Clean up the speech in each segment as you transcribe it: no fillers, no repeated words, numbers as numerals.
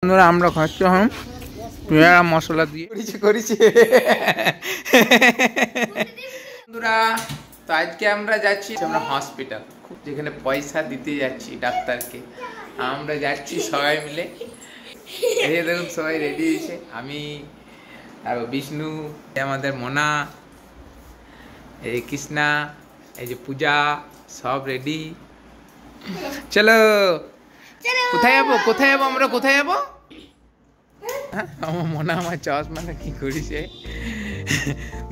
বন্ধুরা আমরা খাচ্ছি এখন পেয়ারা মশলা দিয়ে করেছি বন্ধুরা। তো আজকে আমরা যাচ্ছি আমরা হসপিটাল, যেখানে পয়সা দিতে যাচ্ছি ডাক্তারকে। আমরা যাচ্ছি সবাই মিলে, এই দেখুন সবাই রেডি হয়েছে, আমি আর বিষ্ণু, আমাদের মোনা, এই কৃষ্ণা, এই যে পূজা, সব রেডি। চলো কোথায় যাবো, কোথায় যাবো, আমরা কোথায় যাবো? আমার মনে আমার চশমাটা কি করেছে,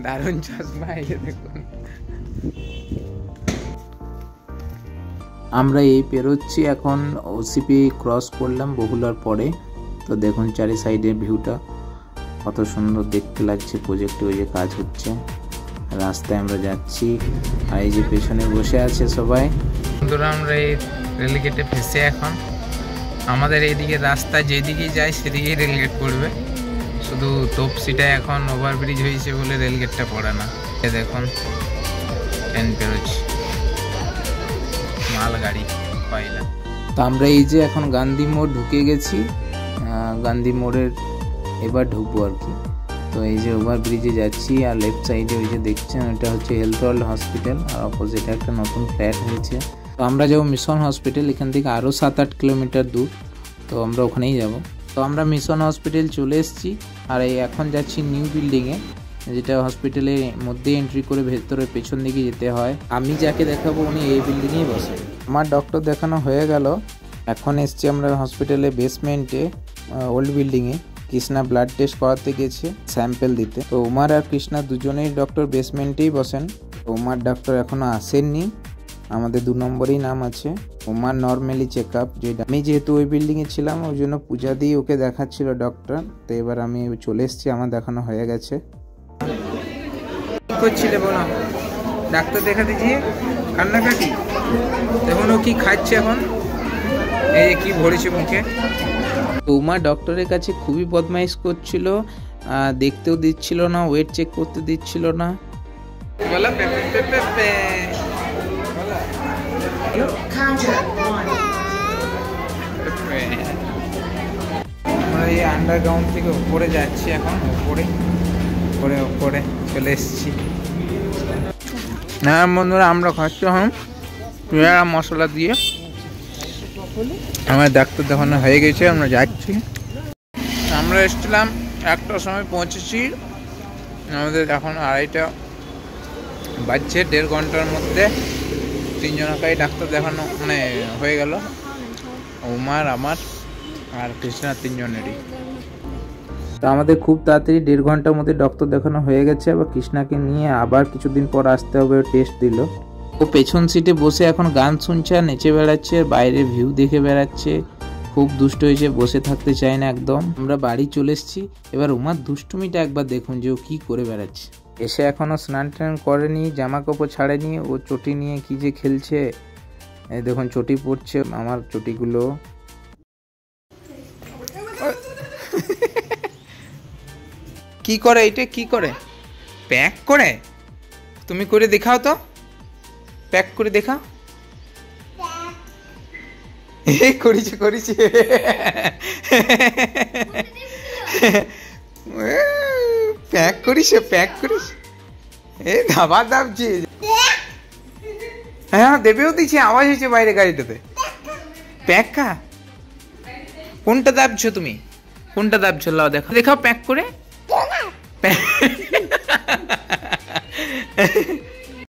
দারুণ চশমা, এই যে দেখুন। আমরা এই পেরোচ্ছি এখন, ওসিপি ক্রস করলাম বহুলার পরে। তো দেখুন চারি সাইডের ভিউটা কত সুন্দর দেখতে লাগছে, প্রজেক্টে ওই যে কাজ হচ্ছে, রাস্তায় আমরা যাচ্ছি। আর এই যে পেছনে বসে আছে সবাই বন্ধুরা। আমরা এই রেলগেটে ফেসে এখন, আমাদের এইদিকে রাস্তা যেদিকেই যায় সেদিকেই রেলগেট পড়বে, শুধু তপসিটায় এখন ওভারব্রিজ হয়েছে বলে রেলগেটটা পড়ে না। এ দেখুন ট্রেন পেরোচ্ছে, মালগাড়ি কয়লা। তো আমরা এই যে এখন গান্ধী মোড় ঢুকে গেছি, গান্ধী মোড়ের এবার ঢুকবো আর কি। তো এই যে ওভারব্রিজে যাচ্ছি, আর লেফট সাইডে ওই যে দেখছেন ওটা হচ্ছে হেলথ ওয়ার্ল্ড হসপিটাল, আর অপোজিটে একটা নতুন ফ্ল্যাট হয়েছে। তো আমরা যাবো মিশন হসপিটাল, এখান থেকে আরও 7-8 কিলোমিটার দূর, তো আমরা ওখানেই যাব। তো আমরা মিশন হসপিটাল চলে এসেছি, আর এই এখন যাচ্ছি নিউ বিল্ডিংয়ে, যেটা হসপিটালের মধ্যে এন্ট্রি করে ভেতরে পেছন দিকে যেতে হয়। আমি যাকে দেখাবো উনি এই বিল্ডিংয়েই বসে। আমার ডক্টর দেখানো হয়ে গেল, এখন এসছি আমরা হসপিটালের বেসমেন্টে ওল্ড বিল্ডিংয়ে। কৃষ্ণা ব্লাড টেস্ট করাতে গেছে স্যাম্পেল দিতে। তো উমার আর কৃষ্ণা দুজনেই ডক্টর বেসমেন্টেই বসেন। উমার ডক্টর এখনো আসেননি, আমাদের 2 নম্বরেই নাম আছে। উমার নর্মালি চেক আপ, যেটা আমি যেহেতু ওই বিল্ডিংয়ে ছিলাম ওই জন্য পূজা দিয়ে ওকে দেখাচ্ছিল ডক্টর। তো এবার আমি চলে এসেছি, আমার দেখানো হয়ে গেছে। করছিলে বলো, ডাক্তার দেখা দিয়েছি, কান্নাকাটি। দেখুন ও কি খাচ্ছে এখন, এই কি ভরেছে মুখে। উমা ডক্টরের কাছে খুবই বদমাইশ করছিল, দেখতেও দিচ্ছিল না, ওয়েট চেক করতে দিচ্ছিল না। আমরা এই আন্ডারগ্রাউন্ড থেকে উপরে যাচ্ছি এখন, উপরে চলে এসেছি। হ্যাঁ বন্ধুরা আমরা খাচ্ছি এখন পেয়ারা মশলা দিয়ে। আমার ডাক্তার দেখানো হয়ে গেছে, আমরা যাচ্ছি। আমরা এসেছিলাম 1টার সময়, পৌঁছেছি। আমাদের এখন 2:30 বাজছে। 1.5 ঘন্টার মধ্যে 3 জনকাই ডাক্তার দেখানো মানে হয়ে গেল, উমার, আমার আর কৃষ্ণা, 3 জনেরই। তো আমাদের খুব তাড়াতাড়ি 1.5 ঘন্টার মধ্যে ডক্টর দেখানো হয়ে গেছে। আবার কৃষ্ণাকে নিয়ে আবার কিছুদিন পর আসতে হবে, টেস্ট দিল। ও পেছন সিটে বসে এখন গান শুনছে আর নেচে বেড়াচ্ছে, বাইরে ভিউ দেখে বেড়াচ্ছে, খুব দুষ্ট হয়েছে, বসে থাকতে চায় না একদম। আমরা বাড়ি চলে এসেছি। এবার উমার দুষ্টুমিটা একবার দেখুন যে ও কি করে বেড়াচ্ছে। এসে এখনো স্নান টান করেনি, জামা কাপড় ছাড়েনি, ও চটি নিয়ে কি যে খেলছে। এই দেখুন চটি পড়ছে, আমার চটিগুলো। কি করে এটা, কি করে প্যাক করে? তুমি করে দেখাও তো, প্যাক করে দেখাও। এই করেছে প্যাক করিস, এই ধাবা দাবছে। হ্যাঁ দেবেও দিচ্ছে, আওয়াজ হয়েছে বাইরে গাড়িটাতে। প্যাক কা কোনটা দাবছো তুমি, কোনটা দাবছো? লাও দেখাও প্যাক করে।